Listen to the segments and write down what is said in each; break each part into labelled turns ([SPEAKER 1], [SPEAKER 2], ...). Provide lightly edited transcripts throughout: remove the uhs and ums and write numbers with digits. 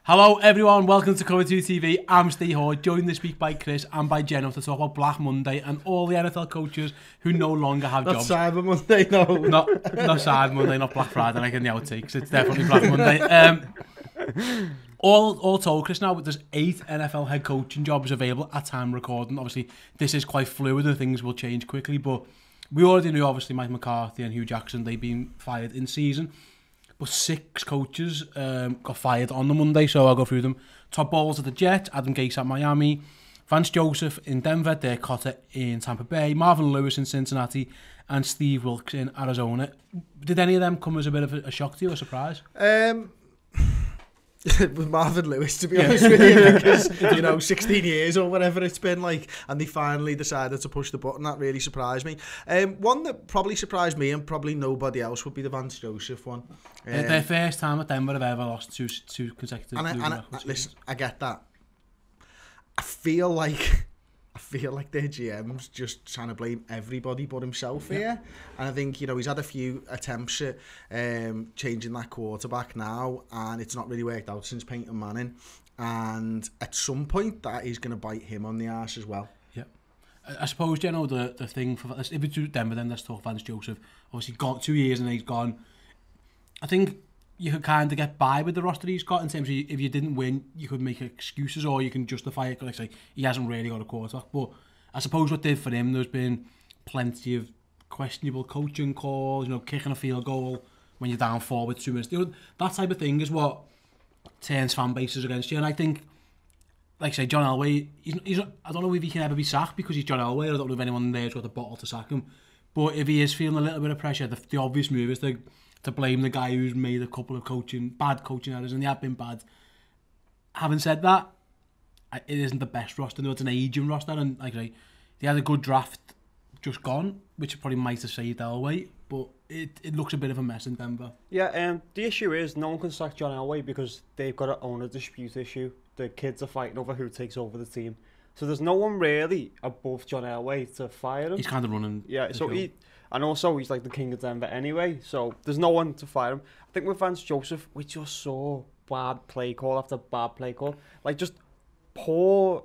[SPEAKER 1] Hello everyone, welcome to Cover 2 TV. I'm Steve Hoard, joined this week by Chris and by Jenno to talk about Black Monday and all the NFL coaches who no longer have jobs.
[SPEAKER 2] Not Cyber Monday, no.
[SPEAKER 1] Not Cyber Monday, not Black Friday like in the outtakes. It's definitely Black Monday. All told, Chris, now there's 8 NFL head coaching jobs available at time recording. Obviously, this is quite fluid and things will change quickly, but we already knew, obviously, Mike McCarthy and Hugh Jackson, they've been fired in season. But 6 coaches got fired on the Monday, so I'll go through them. Todd Bowles at the Jets, Adam Gase at Miami, Vance Joseph in Denver, Dirk Cotter in Tampa Bay, Marvin Lewis in Cincinnati, and Steve Wilkes in Arizona. Did any of them come as a bit of a shock to you, a surprise?
[SPEAKER 2] With Marvin Lewis, to be honest with you, because 16 years or whatever it's been like, and they finally decided to push the button. That really surprised me. One that probably surprised me and probably nobody else would be the Vance Joseph one.
[SPEAKER 1] Their first time at Denver have ever lost two consecutive.
[SPEAKER 2] Listen, I get that. I feel like their GM's just trying to blame everybody but himself here. And I think, he's had a few attempts at changing that quarterback now, and it's not really worked out since Peyton Manning. And at some point, that is going to bite him on the arse as well. Yeah.
[SPEAKER 1] I suppose, the thing, if it's Denver, then let's talk Vance Joseph. Obviously, got 2 years and he's gone. I think you could kind of get by with the roster he's got in terms of if you didn't win, you could make excuses or you can justify it. Like say, he hasn't really got a quarterback. But I suppose what did for him, there's been plenty of questionable coaching calls, kicking a field goal when you're down 4 with 2 minutes. That type of thing is what turns fan bases against you. And I think, like say, John Elway, he's I don't know if he can ever be sacked because he's John Elway. I don't know if anyone there's got a bottle to sack him. But if he is feeling a little bit of pressure, the obvious move is to blame the guy who's made a couple of bad coaching errors, and they have been bad. Having said that, it isn't the best roster. It's an aging roster, and like they had a good draft just gone, which probably might have saved Elway, but it looks a bit of a mess in Denver.
[SPEAKER 3] Yeah, the issue is no one can sack John Elway because they've got to own a dispute issue. The kids are fighting over who takes over the team. So there's no one really above John Elway to fire him.
[SPEAKER 1] He's kind of running.
[SPEAKER 3] Yeah, so and also he's like the king of Denver anyway, so there's no one to fire him. I think with Vance Joseph, we just saw bad play call after bad play call. Like just poor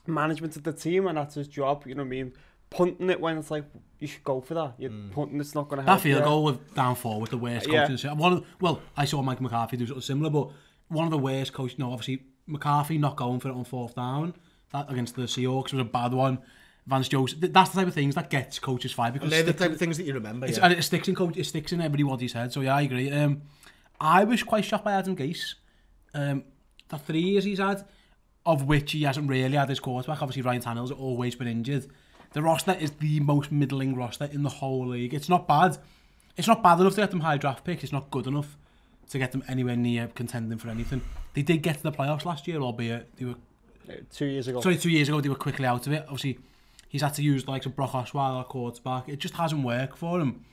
[SPEAKER 3] management of the team, and that's his job, you know what I mean? Punting it when it's like, you should go for that. You're punting, it's not going to help.
[SPEAKER 1] That field goal with down 4 with the worst coaches. I saw Mike McCarthy do something similar, but one of the worst coaches, obviously, McCarthy not going for it on 4th down. That against the Seahawks was a bad one. Vance Joseph, that's the type of things that gets coaches fired because
[SPEAKER 2] they're the type of things that you remember.
[SPEAKER 1] And it sticks in everybody's head. So yeah, I agree. I was quite shocked by Adam Gase. The 3 years he's had, of which he hasn't really had his quarterback. Obviously, Ryan Tannehill's always been injured. The roster is the most middling roster in the whole league. It's not bad. It's not bad enough to get them high draft picks. It's not good enough to get them anywhere near contending for anything. They did get to the playoffs last year, albeit they were
[SPEAKER 3] 2 years ago.
[SPEAKER 1] Sorry, 2 years ago they were quickly out of it. Obviously, he's had to use like Brock Osweiler at quarterback. It just hasn't worked for him.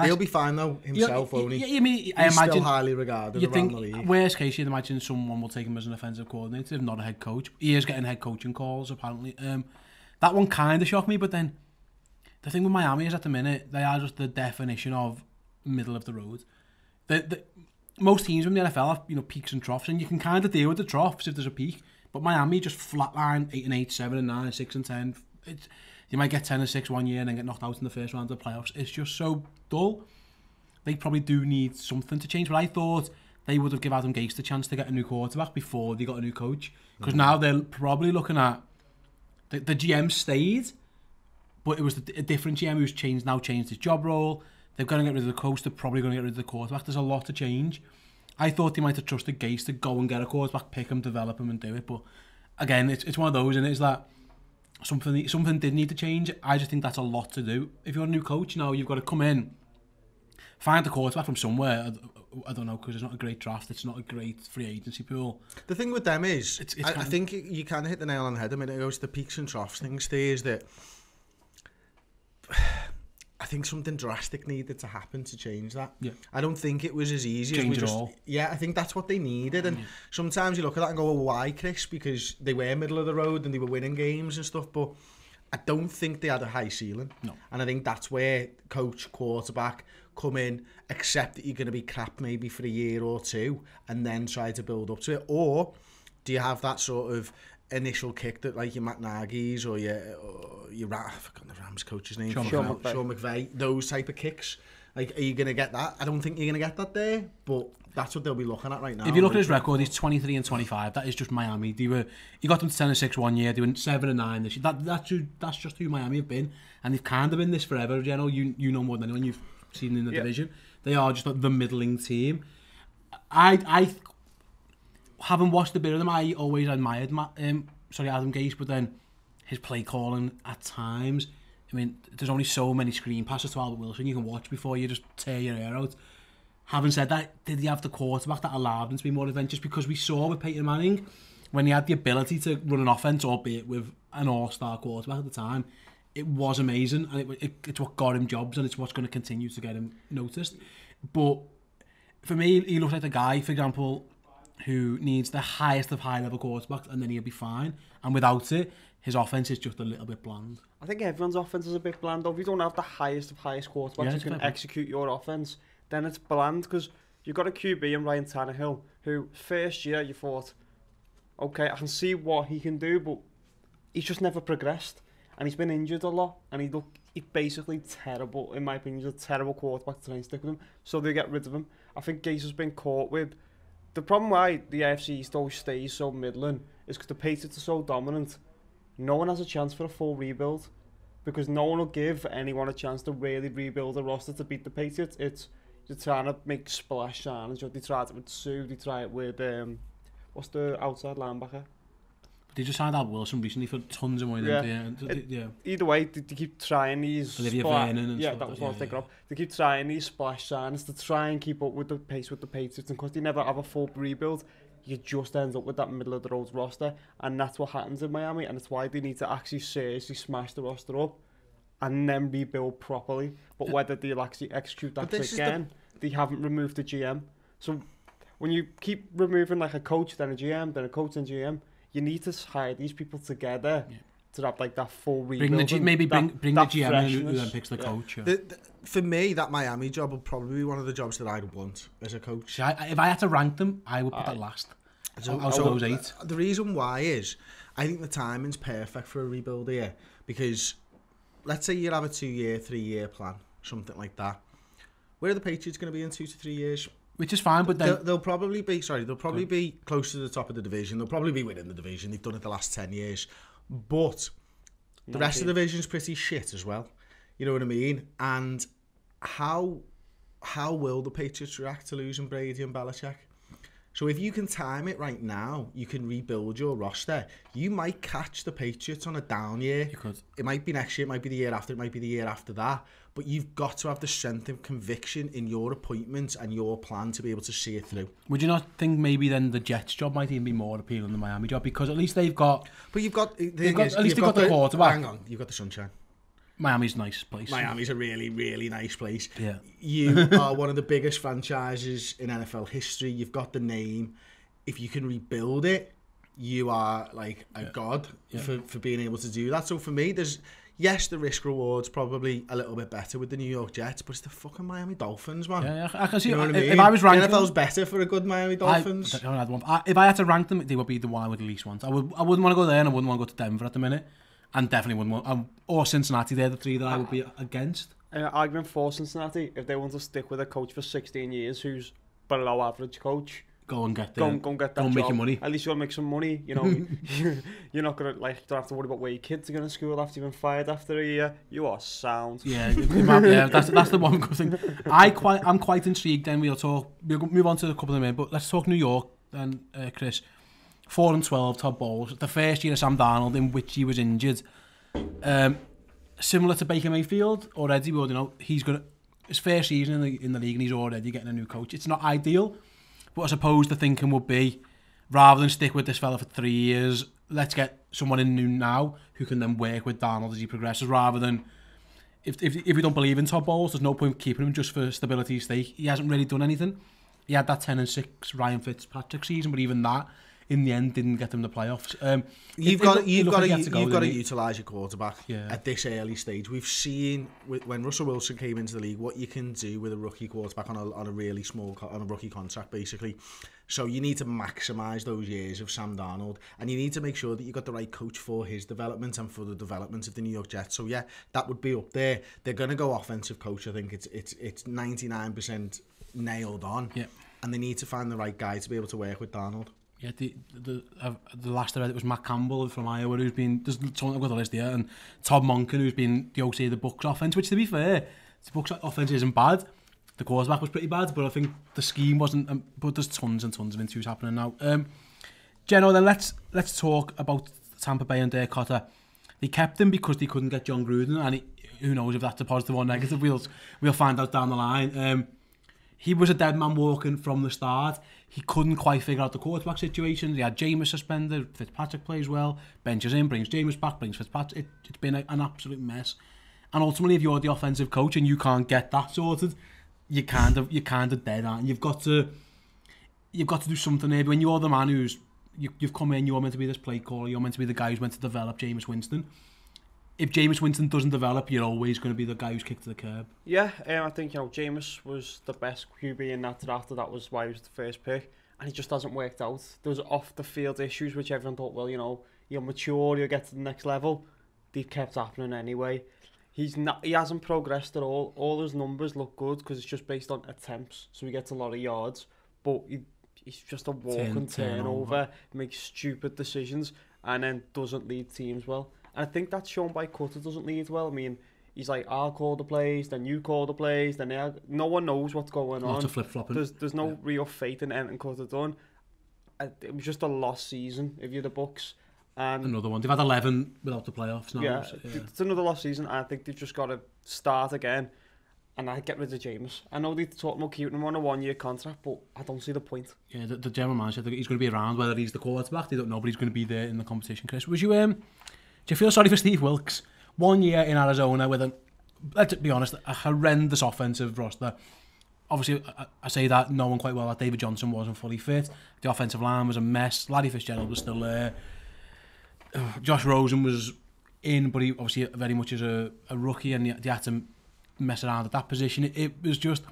[SPEAKER 2] He'll be fine though himself. He's still highly regarded around the league.
[SPEAKER 1] Worst case, you'd imagine someone will take him as an offensive coordinator, if not a head coach. He is getting head coaching calls apparently. That one kind of shocked me, but then the thing with Miami is at the minute they are just the definition of middle of the road. Most teams in the NFL have peaks and troughs, and you can kind of deal with the troughs if there's a peak. But Miami just flatline 8-8, 7-9, 6-10. You might get 10-6 one year and then get knocked out in the first round of the playoffs. It's just so dull. They probably do need something to change. But I thought they would have given Adam Gase the chance to get a new quarterback before they got a new coach. Because now they're probably looking at the GM stayed, but it was a different GM who's changed his job role. They're going to get rid of the coach. They're probably going to get rid of the quarterback. There's a lot to change. I thought they might have trusted Gase to go and get a quarterback, pick him, develop him, and do it. But again, it's one of those, and it's that something did need to change. I just think that's a lot to do. If you're a new coach, you've got to come in, find a quarterback from somewhere. I don't know, because it's not a great draft. It's not a great free agency pool.
[SPEAKER 2] The thing with them is, I think you kind of hit the nail on the head. I mean, it goes to the peaks and troughs thing. Is that I think something drastic needed to happen to change that. Yeah. I don't think it was as easy
[SPEAKER 1] change
[SPEAKER 2] as
[SPEAKER 1] it all.
[SPEAKER 2] Yeah, I think that's what they needed. And sometimes you look at that and go, well, why, Chris? Because they were middle of the road and they were winning games and stuff. But I don't think they had a high ceiling.
[SPEAKER 1] No.
[SPEAKER 2] And I think that's where coach, quarterback, come in, accept that you're going to be crap maybe for a year or two, and then try to build up to it? Or do you have that sort of initial kick that like your Matt Nagy's or I forgot the Rams coach's name, Sean McVay, those type of kicks? Like, are you going to get that? I don't think you're going to get that there, but that's what they'll be looking at right now.
[SPEAKER 1] If you look at his record, he's 23 and 25. That is just Miami. He got them to 10 and 6 one year. They went 7 and 9 this year. That's just who Miami have been, and they've kind of been this forever. You know, you know more than anyone. You've seen in the division. They are just the middling team. I haven't watched a bit of them. I always admired Adam Gase, but then his play calling at times. I mean, there's only so many screen passes to Albert Wilson you can watch before you just tear your hair out. Having said that, did he have the quarterback that allowed him to be more adventurous? Because we saw with Peyton Manning, when he had the ability to run an offense, albeit with an all-star quarterback at the time, it was amazing, and it's what got him jobs, and it's what's going to continue to get him noticed. But for me, he looks like the guy, for example, who needs the highest of high-level quarterbacks, and then he'll be fine. And without it, his offense is just a little bit bland.
[SPEAKER 3] I think everyone's offense is a bit bland, though. If you don't have the highest of highest quarterbacks who can execute your offense, then it's bland, because you've got a QB in Ryan Tannehill, who first year you thought, okay, I can see what he can do, but he's just never progressed, and he's been injured a lot, and he's basically terrible, in my opinion. He's a terrible quarterback to try and stick with him, so they get rid of him. I think Gase has been caught with the problem why the AFC East always stays so middling is because the Patriots are so dominant. No one has a chance for a full rebuild, because no one will give anyone a chance to really rebuild a roster to beat the Patriots. You're trying to make splash signings. They tried it with Sue, they tried it with what's the outside linebacker?
[SPEAKER 1] They just signed Albert Wilson recently for tons of money.
[SPEAKER 3] Either way, they keep trying these.
[SPEAKER 1] Olivia Vernon and
[SPEAKER 3] stuff. That was what I was thinking of. They keep trying these splash signings to try and keep up with the pace with the Patriots, and because they never have a full rebuild, you just end up with that middle of the road roster, and that's what happens in Miami, and it's why they need to actually seriously smash the roster up and then rebuild properly. But whether they'll actually execute that again, they haven't removed the GM. So when you keep removing like a coach, then a GM, then a coach and GM, you need to hire these people together to have like that full rebuild.
[SPEAKER 1] Bring the GM in who then picks the coach.
[SPEAKER 2] For me, that Miami job would probably be one of the jobs that I'd want as a coach.
[SPEAKER 1] If I had to rank them, I would put that last. Out of those 8.
[SPEAKER 2] The reason why is, I think the timing's perfect for a rebuild here, because let's say you have a 2-year, 3-year plan, something like that. Where are the Patriots going to be in 2 to 3 years?
[SPEAKER 1] Which is fine, but then
[SPEAKER 2] they'll probably be be close to the top of the division. They'll probably be winning the division. They've done it the last 10 years, but the rest of the division's pretty shit as well. You know what I mean? And how will the Patriots react to losing Brady and Belichick? So if you can time it right now, you can rebuild your roster. You might catch the Patriots on a down year.
[SPEAKER 1] You could.
[SPEAKER 2] It might be next year, it might be the year after, it might be the year after that. But you've got to have the strength and conviction in your appointments and your plan to be able to see it through.
[SPEAKER 1] Would you not think maybe then the Jets job might even be more appealing than the Miami job? Because at least they've got...
[SPEAKER 2] But you've got...
[SPEAKER 1] At least they've got the quarterback.
[SPEAKER 2] Hang on, you've got the sunshine.
[SPEAKER 1] Miami's a nice place.
[SPEAKER 2] Miami's a really, really nice place.
[SPEAKER 1] Yeah.
[SPEAKER 2] You are one of the biggest franchises in NFL history. You've got the name. If you can rebuild it, you are like a god for being able to do that. So for me, the risk reward's probably a little bit better with the New York Jets, but it's the fucking Miami Dolphins, man.
[SPEAKER 1] Yeah, I can see.
[SPEAKER 2] You know what I mean?
[SPEAKER 1] If I was ranking,
[SPEAKER 2] the NFL's better for a good Miami Dolphins.
[SPEAKER 1] If I had to rank them, they would be the one I would at least want. I wouldn't want to go there, and I wouldn't want to go to Denver at the minute, and definitely wouldn't want or Cincinnati. They're the 3 that I would be against.
[SPEAKER 3] Argument for Cincinnati, if they want to stick with a coach for 16 years who's below average coach,
[SPEAKER 1] go and get that.
[SPEAKER 3] Go and
[SPEAKER 1] job. Make your money.
[SPEAKER 3] At least you'll make some money. You know, you're not gonna don't have to worry about where your kids are going to school after you've been fired after a year. You are sound.
[SPEAKER 1] Yeah, that's the one good thing. I'm quite intrigued. Then we'll move on to a couple of them, but let's talk New York then, Chris. 4-12, Todd Bowles. The first year of Sam Darnold, in which he was injured. Similar to Baker Mayfield already, but he's got his first season in the league, and he's already getting a new coach. It's not ideal. But I suppose the thinking would be, rather than stick with this fella for 3 years, let's get someone in new now who can then work with Darnold as he progresses, rather than, if we don't believe in Todd Bowles, there's no point keeping him just for stability's sake. He hasn't really done anything. He had that 10-6 Ryan Fitzpatrick season, but even that, in the end didn't get them the playoffs.
[SPEAKER 2] You've got to utilise your quarterback
[SPEAKER 1] Yeah.
[SPEAKER 2] at this early stage. We've seen when Russell Wilson came into the league what you can do with a rookie quarterback on a really small on a rookie contract, basically. So you need to maximise those years of Sam Darnold, and you need to make sure that you've got the right coach for his development and for the development of the New York Jets. So yeah, that would be up there. They're going to go offensive coach. I think it's 99% nailed on.
[SPEAKER 1] Yeah.
[SPEAKER 2] And they need to find the right guy to be able to work with Darnold.
[SPEAKER 1] Yeah, the last I read it was Matt Campbell from Iowa, who's been, there's someone I've got the list here, and Todd Monken, who's been the OC of the Bucs offense, which to be fair, the Bucs offense isn't bad. The quarterback was pretty bad, but I think the scheme wasn't. But there's tons and tons of interviews happening now. Geno, then let's talk about Tampa Bay and Dirk Cotter. They kept him because they couldn't get John Gruden, and who knows if that's a positive or negative. We'll find out down the line. He was a dead man walking from the start. He couldn't quite figure out the quarterback situation. He had Jameis suspended. Fitzpatrick plays well. Benches in, brings Jameis back, brings Fitzpatrick. It's been an absolute mess. And ultimately, if you're the offensive coach and you can't get that sorted, you're kind of dead, aren't you? You've got to do something there. But when you're the man you've come in, you're meant to be this play caller. You're meant to be the guy who's meant to develop Jameis Winston. If Jameis Winston doesn't develop, you're always going to be the guy who's kicked to the curb.
[SPEAKER 3] Yeah, I think Jameis was the best QB in that draft. That was why he was the first pick, and he just hasn't worked out. There was off the field issues which everyone thought, well, you're mature, you'll get to the next level. They've kept happening anyway. He hasn't progressed at all. All his numbers look good because it's just based on attempts, so he gets a lot of yards, but he's just a walking turnover, makes stupid decisions, and then doesn't lead teams well. And I think that's shown by Cutter doesn't lead well. I mean, he's like, I'll call the plays, then you call the plays, then no one knows what's going on.
[SPEAKER 1] Lots of flip-flopping.
[SPEAKER 3] There's no real faith in anything Cutter done. It was just a lost season if you're the Bucs. And
[SPEAKER 1] another one. They've had 11 without the playoffs now.
[SPEAKER 3] Yeah, it's another lost season. I think they've just got to start again. And I'd get rid of Jameis. I know they talk about keeping him on a 1-year contract, but I don't see the point.
[SPEAKER 1] Yeah, the general manager, he's going to be around whether he's the quarterback. They don't know, but he's going to be there in the competition. Chris, do you feel sorry for Steve Wilkes? 1 year in Arizona with let's be honest, a horrendous offensive roster. Obviously, I say that knowing quite well that David Johnson wasn't fully fit. The offensive line was a mess. Larry Fitzgerald was still there. Josh Rosen was in, but he obviously very much is a rookie, and they had to mess around at that position. It was just,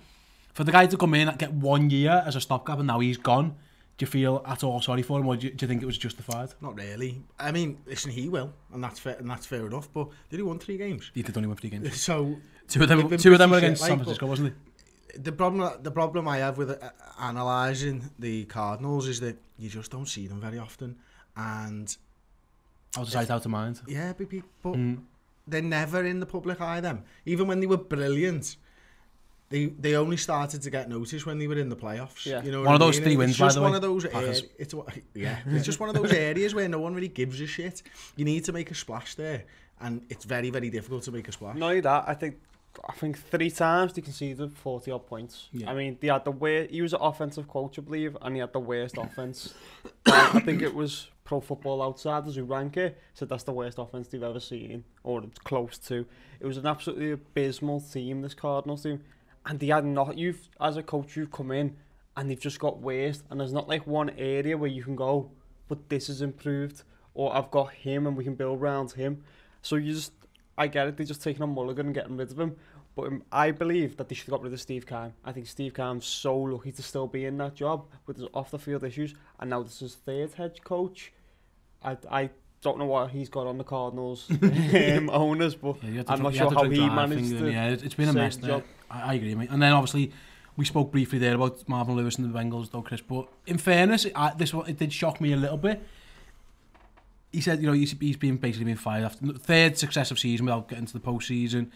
[SPEAKER 1] for the guy to come in and get 1 year as a stopgap and now he's gone, do you feel at all sorry for him, or do you think it was justified?
[SPEAKER 2] Not really. I mean, listen, he will, and that's fair enough, but did he won 3 games?
[SPEAKER 1] He did only win 3 games.
[SPEAKER 2] So
[SPEAKER 1] two of them were against San Francisco, wasn't it?
[SPEAKER 2] The problem I have with analysing the Cardinals is that you just don't see them very often, and
[SPEAKER 1] out of sight, out of mind.
[SPEAKER 2] Yeah, but they're never in the public eye, them. Even when they were brilliant, they only started to get noticed when they were in the playoffs.
[SPEAKER 3] Yeah.
[SPEAKER 2] You know,
[SPEAKER 1] one of those 3 wins, by the way.
[SPEAKER 2] It's just one of those areas where no one really gives a shit. You need to make a splash there, and it's very, very difficult to make a splash.
[SPEAKER 3] Not only that, I think 3 times they conceded 40-odd points. Yeah. I mean, they had the worst. He was an offensive coach, I believe, and he had the worst offense. I think it was Pro Football Outsiders who rank it said that's the worst offense they've ever seen, or it's close to. It was an absolutely abysmal team, this Cardinals team, and they had not. As a coach, you've come in and they've just got worse, and there's not like one area where you can go, but this is improved, or I've got him and we can build around him. So I get it, they're just taking on Mulligan and getting rid of him. But I believe that they should have got rid of Steve Keim. I think Steve Keim's so lucky to still be in that job with his off-the-field issues. And now this is his 3rd head coach. I don't know what he's got on the Cardinals owners, but I'm not sure how he managed to.
[SPEAKER 1] Yeah, it's been a mess there. I agree, mate. And then obviously, we spoke briefly there about Marvin Lewis and the Bengals, though, Chris. But in fairness, it did shock me a little bit. He said, he's basically been fired after the 3rd successive season without getting to the postseason.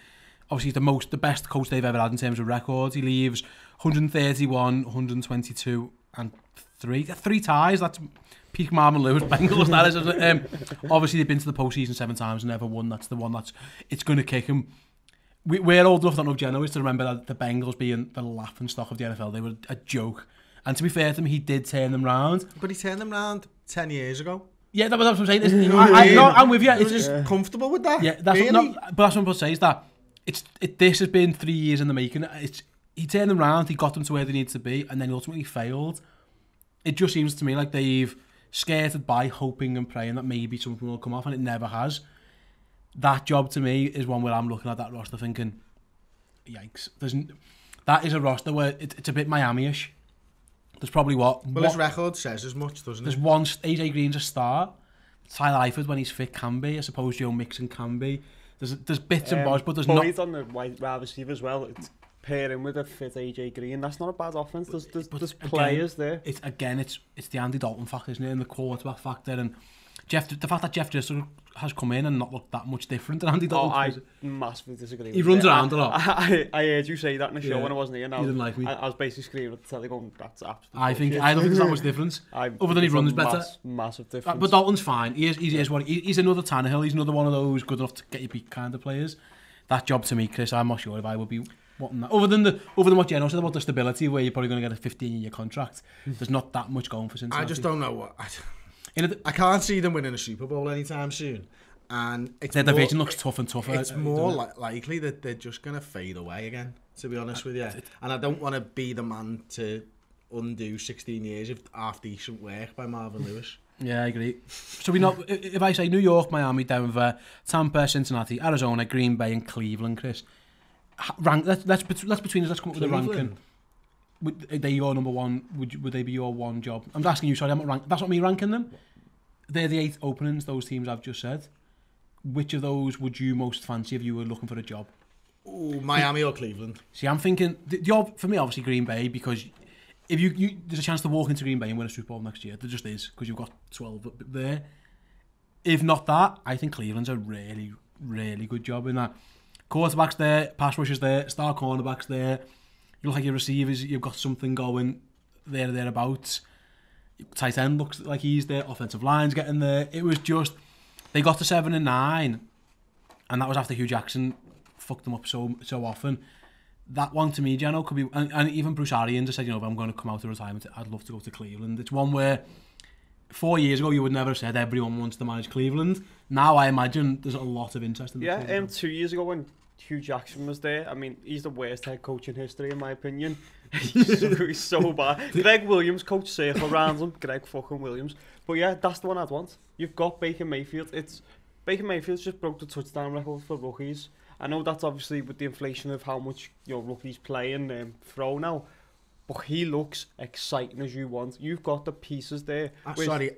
[SPEAKER 1] Obviously, he's the best coach they've ever had in terms of records. He leaves 131, 122, and 3 ties. That's peak Marvin Lewis Bengals. That is, isn't it? Obviously, they've been to the postseason 7 times and never won. That's the one it's going to kick him. We're old enough, I don't know if Geno is, to remember that the Bengals being the laughing stock of the NFL. They were a joke. And to be fair to him, he did turn them round.
[SPEAKER 2] But he turned them round 10 years ago.
[SPEAKER 1] Yeah, that's what I'm saying. I'm with you.
[SPEAKER 2] It's just comfortable with that.
[SPEAKER 1] Yeah, that's
[SPEAKER 2] really?
[SPEAKER 1] But that's what I'm going to say is that this has been 3 years in the making. He turned them round, he got them to where they needed to be, and then he ultimately failed. It just seems to me like they've skirted by hoping and praying that maybe something will come off, and it never has. That job to me is one where I'm looking at that roster thinking, yikes. That is a roster where it's a bit Miami-ish. There's probably
[SPEAKER 2] his record says as much, doesn't it?
[SPEAKER 1] There's one, AJ Green's a star. Tyler Eifert, when he's fit, can be. I suppose Joe Mixon can be. There's bits and bobs, but there's not...
[SPEAKER 3] Boyd on the wide receiver as well. It's pairing with a fit AJ Green. That's not a bad offense. There's players there.
[SPEAKER 1] It's the Andy Dalton factor, isn't it? And the quarterback factor. And the fact that Jeff Driscoll has come in and not looked that much different than Andy Dalton.
[SPEAKER 3] I massively disagree.
[SPEAKER 1] He runs around a lot.
[SPEAKER 3] I heard you say that in the show when I wasn't here.
[SPEAKER 1] You didn't like me.
[SPEAKER 3] I was basically screaming at the telly going, that's absolutely
[SPEAKER 1] I don't think there's that much difference. Other than he runs better.
[SPEAKER 3] Massive difference.
[SPEAKER 1] But Dalton's fine. He's another Tannehill. He's another one of those good enough to get you beat kind of players. That job to me, Chris, I'm not sure if I would be wanting that. Other than what Jenno said about the stability, where you're probably going to get a 15-year contract, there's not that much going for Cincinnati.
[SPEAKER 2] I just don't know what... I can't see them winning a Super Bowl anytime soon. And
[SPEAKER 1] their division looks tough and tougher.
[SPEAKER 2] It's more likely that they're just going to fade away again, to be honest with you. And I don't want to be the man to undo 16 years of half-decent work by Marvin Lewis.
[SPEAKER 1] Yeah, I agree. So if I say New York, Miami, Denver, Tampa, Cincinnati, Arizona, Green Bay and Cleveland, Chris, let's between us, let's come up with a ranking. Are they your number one? Would they be your one job? I'm asking you, sorry, I'm not ranking. That's not me ranking them. They're the 8 openings, those teams I've just said. Which of those would you most fancy if you were looking for a job?
[SPEAKER 2] Ooh, Miami or Cleveland?
[SPEAKER 1] See, I'm thinking, for me, obviously Green Bay, because if you there's a chance to walk into Green Bay and win a Super Bowl next year. There just is, because you've got 12 there. If not that, I think Cleveland's a really, really good job in that. Quarterback's there, pass rushers there, star cornerbacks there. You look like your receivers, you've got something going there or thereabouts. Tight end looks like he's there. Offensive line's getting there. It was just, they got to 7-9, and that was after Hugh Jackson fucked them up so often. That one to me, Jenno, could be, and even Bruce Arians has said, if I'm going to come out of retirement, I'd love to go to Cleveland. It's one where 4 years ago you would never have said everyone wants to manage Cleveland. Now I imagine there's a lot of interest in the
[SPEAKER 3] team. 2 years ago when Hugh Jackson was there, I mean, he's the worst head coach in history in my opinion. He's so bad. Greg Williams coached circle around him. Greg fucking Williams. But yeah, that's the one I'd want. You've got Baker Mayfield. Baker Mayfield's just broke the touchdown record for rookies. I know that's obviously with the inflation of how much rookies play and throw now, but he looks exciting as you want. You've got the pieces there.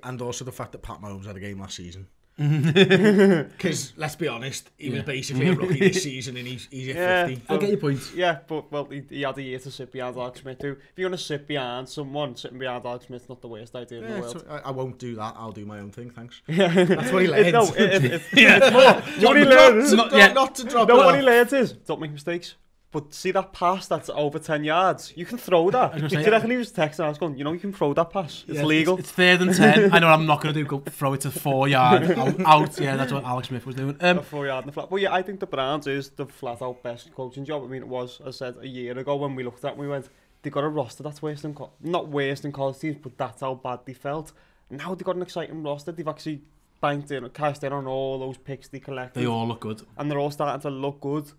[SPEAKER 2] And also the fact that Pat Mahomes had a game last season. Because let's be honest, he was basically a rookie this season and he's at 50.
[SPEAKER 1] I get your point.
[SPEAKER 3] Yeah, but he had a year to sit behind Alex Smith too. If you're going to sit behind someone, sitting behind Alex Smith's not the worst idea in the world.
[SPEAKER 2] I won't do that. I'll do my own thing, thanks. That's what he learned.
[SPEAKER 3] It's more. What he learns,
[SPEAKER 2] not to drop it off.
[SPEAKER 3] What he learns is don't make mistakes. But see that pass that's over 10 yards? You can throw that. Do you reckon he was texting? I was going, you can throw that pass. It's legal.
[SPEAKER 1] It's 3rd and 10. I know what I'm not going to do. Go throw it to 4 yard out. Yeah, that's what Alex Smith was doing.
[SPEAKER 3] A 4 yard in the flat. But yeah, I think the Browns is the flat out best coaching job. I mean, it was, as I said, a year ago when we looked at it, we went, they got a roster that's worse than, not worse than college teams, but that's how bad they felt. Now they've got an exciting roster. They've actually cashed in on all those picks they collected.
[SPEAKER 1] They all look good.
[SPEAKER 3] And they're all starting to look good.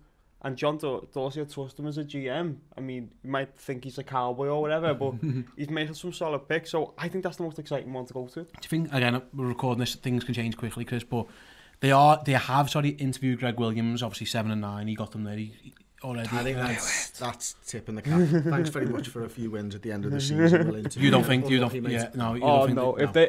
[SPEAKER 3] And John Dorsey, I trust him as a GM. I mean, you might think he's a cowboy or whatever, but he's made some solid picks. So I think that's the most exciting one to go to.
[SPEAKER 1] Do you think, again, we're recording this, things can change quickly, Chris, but they have interviewed Greg Williams, obviously 7-9. He got them there already.
[SPEAKER 2] I think that's tipping the cap. Thanks very much for a few wins at the end of the season.
[SPEAKER 1] You don't think?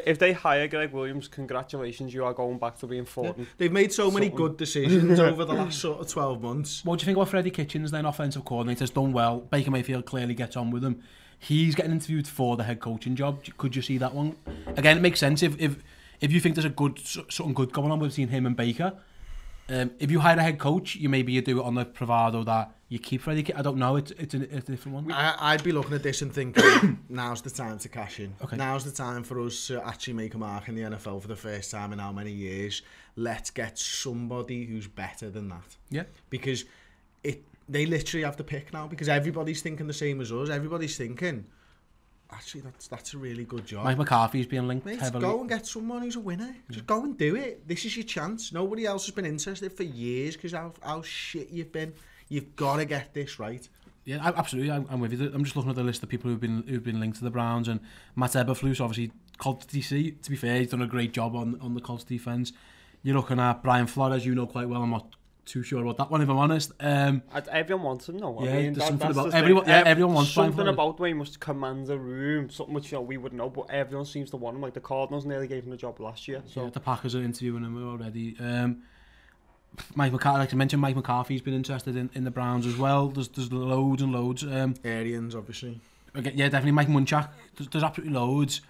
[SPEAKER 3] If they hire Greg Williams, congratulations, you are going back to being 40.
[SPEAKER 2] Yeah, they've made so many good decisions over the last sort of 12 months.
[SPEAKER 1] What do you think about Freddie Kitchens, then offensive coordinator? Has done well. Baker Mayfield clearly gets on with him. He's getting interviewed for the head coaching job. Could you see that one? Again, it makes sense if you think there's something good going on between him and Baker. If you hire a head coach, you do it on the bravado that you keep Freddie Kitchens. I don't know, it's a different one.
[SPEAKER 2] I'd be looking at this and thinking, now's the time to cash in.
[SPEAKER 1] Okay.
[SPEAKER 2] Now's the time for us to actually make a mark in the NFL for the first time in how many years. Let's get somebody who's better than that.
[SPEAKER 1] Yeah.
[SPEAKER 2] Because they literally have the pick now, because everybody's thinking the same as us. Everybody's thinking, actually, that's a really good job.
[SPEAKER 1] Mike McCarthy's being linked
[SPEAKER 2] heavily. Go and get someone who's a winner. Just go and do it. This is your chance. Nobody else has been interested for years because how shit you've been. You've got to get this right.
[SPEAKER 1] Yeah, absolutely. I'm with you. I'm just looking at the list of people who've been linked to the Browns, and Matt Eberflus obviously Colts DC, to be fair, he's done a great job on the Colts defence. You're looking at Brian Flores, you know quite well. I'm not too sure about that one, if I'm honest.
[SPEAKER 3] Everyone wants him, though.
[SPEAKER 1] Yeah,
[SPEAKER 3] I mean,
[SPEAKER 1] there's something about
[SPEAKER 3] everyone.
[SPEAKER 1] Everyone wants Brian
[SPEAKER 3] something
[SPEAKER 1] Flores.
[SPEAKER 3] about the way he must command the room. Something which we wouldn't know, but everyone seems to want him. Like the Cardinals nearly gave him the job last year. So
[SPEAKER 1] yeah, the Packers are interviewing him already. Mike McCarthy, like I mentioned, Mike McCarthy's been interested in the Browns as well. There's loads and loads.
[SPEAKER 2] Arians, obviously.
[SPEAKER 1] Yeah, definitely. Mike Munchak. There's absolutely loads.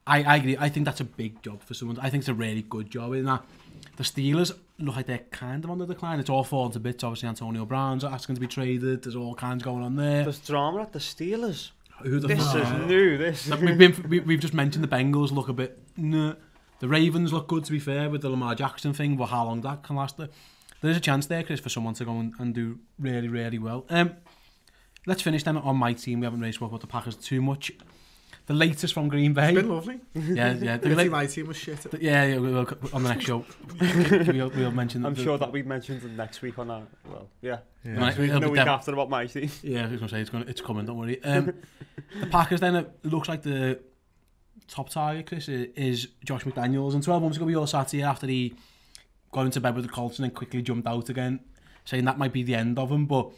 [SPEAKER 1] I agree. I think that's a big job for someone. I think it's a really good job in that. The Steelers look like they're kind of on the decline. It's all falling to bits. Obviously, Antonio Brown's asking to be traded. There's all kinds going on there.
[SPEAKER 3] There's drama at the Steelers.
[SPEAKER 1] This
[SPEAKER 3] is new. This.
[SPEAKER 1] We've just mentioned the Bengals look a bit. Nah. The Ravens look good, to be fair, with the Lamar Jackson thing, but how long that can last. There is a chance there, Chris, for someone to go and do really, really well. Let's finish then on my team. We haven't really spoken about the Packers too much. The latest from Green Bay.
[SPEAKER 2] It's been lovely.
[SPEAKER 1] Yeah.
[SPEAKER 2] My team was shit.
[SPEAKER 1] Yeah, we'll, on the next show. we'll mention.
[SPEAKER 3] I'm sure that we mentioned it next week on our. Well, yeah.
[SPEAKER 1] Next
[SPEAKER 3] week after about my team.
[SPEAKER 1] Yeah, I was going to say it's coming. Don't worry. The Packers then, it looks like the top target, Chris, is Josh McDaniels. And 12 months ago, we all sat here after he got into bed with the Colts and then quickly jumped out again, saying that might be the end of him. But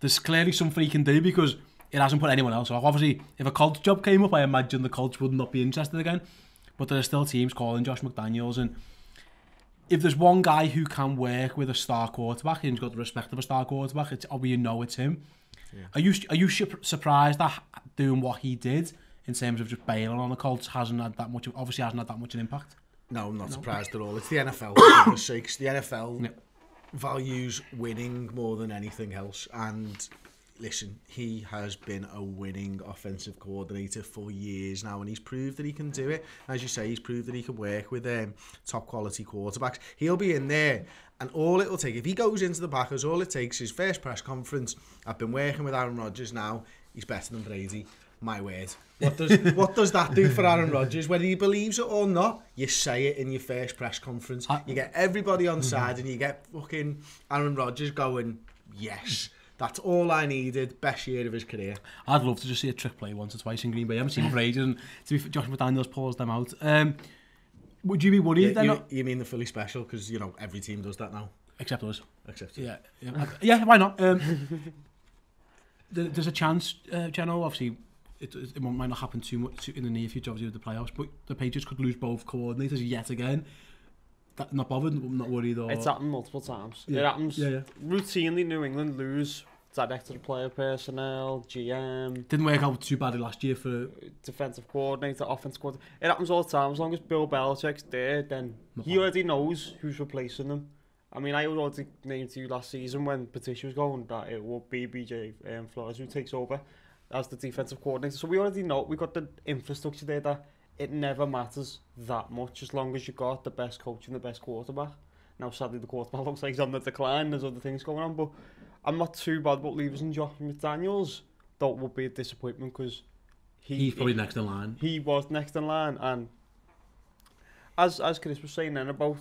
[SPEAKER 1] there's clearly something he can do because it hasn't put anyone else off. Obviously, if a Colts job came up, I imagine the Colts would not be interested again. But there are still teams calling Josh McDaniels. And if there's one guy who can work with a star quarterback and he's got the respect of a star quarterback, it's him. Yeah. Are you surprised that doing what he did in terms of just bailing on the Colts hasn't had that much an impact?
[SPEAKER 2] No, I'm not surprised at all. It's the NFL, for goodness sakes. The NFL values winning more than anything else. And listen, he has been a winning offensive coordinator for years now, and he's proved that he can do it. As you say, he's proved that he can work with top quality quarterbacks. He'll be in there, and all it will take, if he goes into the Packers, all it takes is first press conference. I've been working with Aaron Rodgers now. He's better than Brady. My word. What does that do for Aaron Rodgers? Whether he believes it or not, you say it in your first press conference. You get everybody on side, and you get fucking Aaron Rodgers going, yes. That's all I needed. Best year of his career.
[SPEAKER 1] I'd love to just see a trick play once or twice in Green Bay. I haven't seen for ages, and to be Josh McDaniels pulls them out. Would you be worried then?
[SPEAKER 2] You mean the Philly special? Because, you know, every team does that now.
[SPEAKER 1] Except us.
[SPEAKER 2] Except
[SPEAKER 1] yeah, why not? There's a chance, Geno, obviously, it might not happen too much in the near future, obviously, with the playoffs, but the Patriots could lose both coordinators yet again. Not bothered, not worried? Or...
[SPEAKER 3] It's happened multiple times. Yeah. It happens routinely. New England lose director of player personnel, GM.
[SPEAKER 1] Didn't work out too badly last year for
[SPEAKER 3] defensive coordinator, offensive coordinator. It happens all the time. As long as Bill Belichick's there, then he already knows who's replacing them. I mean, I already named to you last season when Patricia was going that it will be BJ Flores who takes over as the defensive coordinator. So we already know, we got the infrastructure there that it never matters that much as long as you got the best coach and the best quarterback. Now, sadly, the quarterback looks like he's on the decline. There's other things going on, but I'm not too bad about leaving Josh McDaniels. That would be a disappointment because
[SPEAKER 1] he's probably next in line.
[SPEAKER 3] He was next in line, and as Chris was saying then about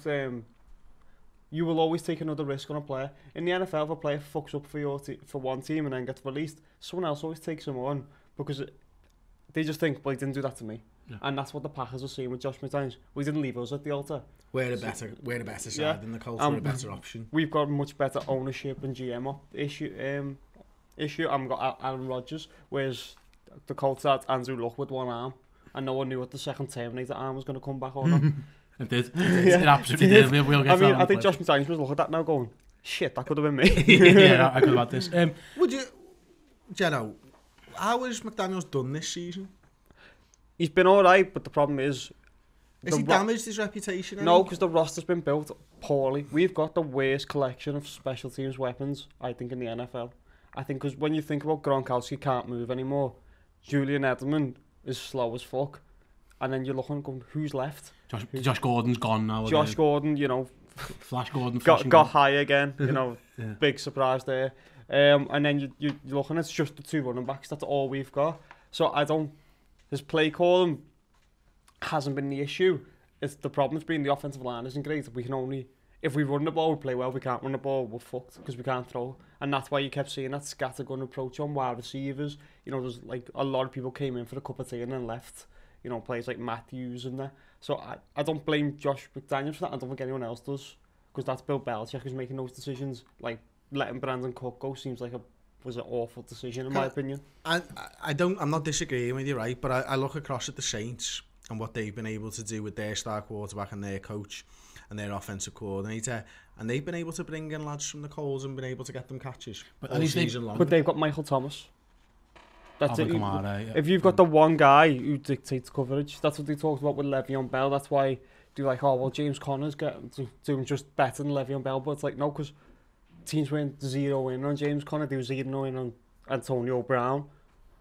[SPEAKER 3] you will always take another risk on a player. In the NFL, if a player fucks up for one team and then gets released, someone else always takes him on because they just think, well, he didn't do that to me. Yeah. And that's what the Packers are seeing with Josh McDaniels. We didn't leave us at the altar.
[SPEAKER 2] We're a better side than the Colts. We're a better option.
[SPEAKER 3] We've got much better ownership and GM issue. I've got Aaron Rodgers, whereas the Colts had Andrew Luck with one arm, and no one knew what the second Terminator arm was going to come back or not.
[SPEAKER 1] It did. It absolutely did. We'll get
[SPEAKER 3] I think Josh McDaniels was looking at that now going, shit, that could have been me.
[SPEAKER 1] Yeah, I could have had this.
[SPEAKER 2] Would you, Geno, how has McDaniels done this season?
[SPEAKER 3] He's been alright, but the problem is...
[SPEAKER 2] Has he damaged his reputation?
[SPEAKER 3] No, because the roster's been built poorly. We've got the worst collection of special teams weapons, I think, in the NFL. I think because when you think about Gronkowski can't move anymore, Julian Edelman is slow as fuck. And then you're looking and going, who's left?
[SPEAKER 1] Josh Gordon's gone now.
[SPEAKER 3] Josh Gordon, you know...
[SPEAKER 1] Flash Gordon.
[SPEAKER 3] Got high again, you know, big surprise there. And then you're looking, it's just the two running backs. That's all we've got. So his play calling hasn't been the issue. It's the problem's been the offensive line isn't great. We can only, if we run the ball, we play well. We can't run the ball, we're fucked because we can't throw. And that's why you kept seeing that scattergun approach on wide receivers. You know, there's like a lot of people came in for a cup of tea and then left. you know, players like Matthews and that. So I don't blame Josh McDaniels for that. I don't think anyone else does, because that's Bill Belichick who's making those decisions. Like letting Brandon Cook go seems like was an awful decision in my opinion.
[SPEAKER 2] I'm not disagreeing with you, right? But I look across at the Saints and what they've been able to do with their star quarterback and their coach and their offensive coordinator, and they've been able to bring in lads from the Coles and been able to get them catches all season long.
[SPEAKER 3] But they've got Michael Thomas. That's it.
[SPEAKER 1] Kamara,
[SPEAKER 3] if you've got the one guy who dictates coverage, that's what they talked about with Le'Veon Bell. That's why they're like, oh well, James Conner's doing just better than Le'Veon Bell. But it's like, no, because teams went 0-in on James Conner, they were 0-in on Antonio Brown.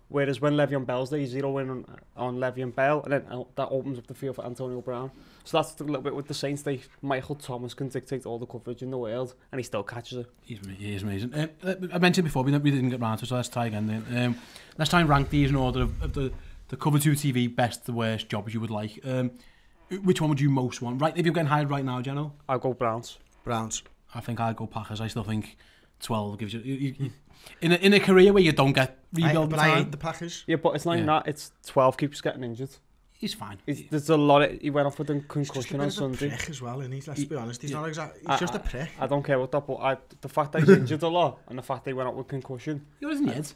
[SPEAKER 3] Whereas when Le'Veon Bell's there, he's 0-in on Le'Veon Bell, and then that opens up the field for Antonio Brown. So that's a little bit with the Saints. Michael Thomas can dictate all the coverage in the world, and he still catches it.
[SPEAKER 1] He is amazing. I mentioned before, we didn't get round to it, so let's try again then. Let's try and rank these in order of the Cover 2 TV best to worst jobs you would like. Which one would you most want? Right, if you're getting hired right now, Geno?
[SPEAKER 3] I'll go Browns.
[SPEAKER 1] I think I'd go Packers. I still think 12 gives you in a career where you don't get rebuild
[SPEAKER 2] But I hate the Packers.
[SPEAKER 3] Yeah, but it's not that. It's 12 keeps getting injured.
[SPEAKER 1] He's fine.
[SPEAKER 3] There's a lot of... He went off with a concussion on
[SPEAKER 2] He's just a bit
[SPEAKER 3] Sunday.
[SPEAKER 2] of a prick as well, isn't he? Let's be honest. He's not exactly... He's just a prick.
[SPEAKER 3] I don't care what that, but the fact that he's injured a lot and the fact that he went out with concussion...
[SPEAKER 1] He wasn't yet.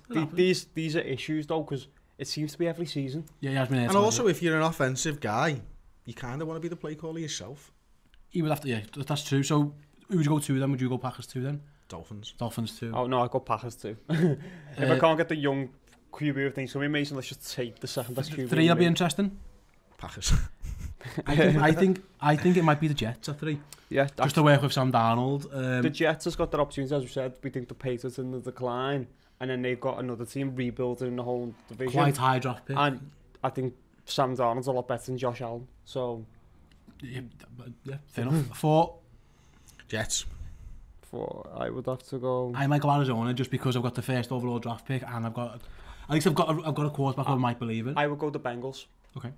[SPEAKER 3] These are issues, though, because it seems to be every season.
[SPEAKER 1] Yeah, he has been.
[SPEAKER 2] And also, if you're an offensive guy, you kind of want to be the play caller yourself.
[SPEAKER 1] He would have to... Yeah, that's true. So, who would you go to then? Would you go Packers 2 then? Dolphins 2.
[SPEAKER 3] Oh, no, I'd go Packers 2. If I can't get the young QB of things, so Mason, let's just take the second best QB.
[SPEAKER 1] 3 will be interesting.
[SPEAKER 2] Packers.
[SPEAKER 1] I think it might be the Jets at 3.
[SPEAKER 3] Yeah,
[SPEAKER 1] just to work with Sam Darnold.
[SPEAKER 3] The Jets has got their opportunity, as we said. We think the Patriots in the decline, and then they've got another team rebuilding the whole division.
[SPEAKER 1] Quite high draft pick.
[SPEAKER 3] And I think Sam Darnold's a lot better than Josh Allen. So
[SPEAKER 1] yeah, fair enough. 4
[SPEAKER 2] Jets.
[SPEAKER 3] 4, I would have to go.
[SPEAKER 1] I might go Arizona just because I've got the first overall draft pick, and I've got a quarterback I might believe in.
[SPEAKER 3] I would go the Bengals.
[SPEAKER 1] Okay.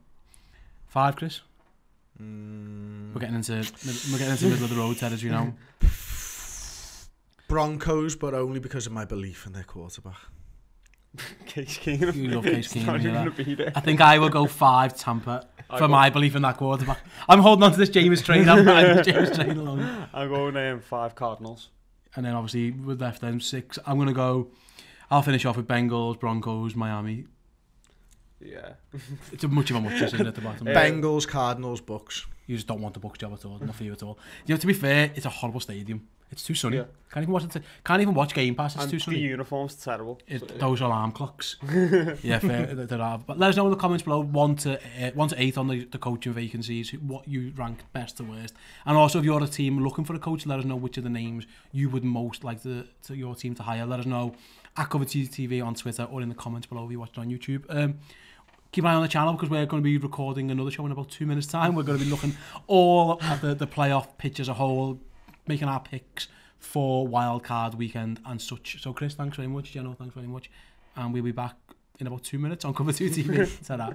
[SPEAKER 1] 5, Chris. We're getting into middle of the road territory now.
[SPEAKER 2] Broncos, but only because of my belief in their quarterback.
[SPEAKER 3] Case Keenum.
[SPEAKER 1] You love Case Keenum.
[SPEAKER 3] Yeah.
[SPEAKER 1] I think I will go 5 Tampa for my belief in that quarterback. I'm holding on to this James train. I'm riding this James train along.
[SPEAKER 3] I'm going 5 Cardinals.
[SPEAKER 1] And then obviously with left them 6. I'm going to go. I'll finish off with Bengals, Broncos, Miami.
[SPEAKER 3] Yeah.
[SPEAKER 1] It's a much of a muchness at the bottom.
[SPEAKER 2] Bengals, Cardinals, Bucks.
[SPEAKER 1] You just don't want the Bucks job at all. Not for you at all. You know, to be fair, it's a horrible stadium. It's too sunny. Yeah. Can't even watch Game Pass. It's
[SPEAKER 3] and
[SPEAKER 1] too sunny.
[SPEAKER 3] The uniform's terrible.
[SPEAKER 1] Those alarm clocks. Yeah, fair. There are. But let us know in the comments below 1 to 8 on the coaching vacancies. What you rank best to worst. And also, if you're a team looking for a coach, let us know which of the names you would most like your team to hire. Let us know at Cover TV on Twitter or in the comments below if you watch it on YouTube. Keep an eye on the channel because we're going to be recording another show in about 2 minutes' time. We're going to be looking all at the playoff pitch as a whole, making our picks for wildcard weekend and such. So Chris, thanks very much. Geno, thanks very much. And we'll be back in about 2 minutes on Cover 2 TV. Ta-da.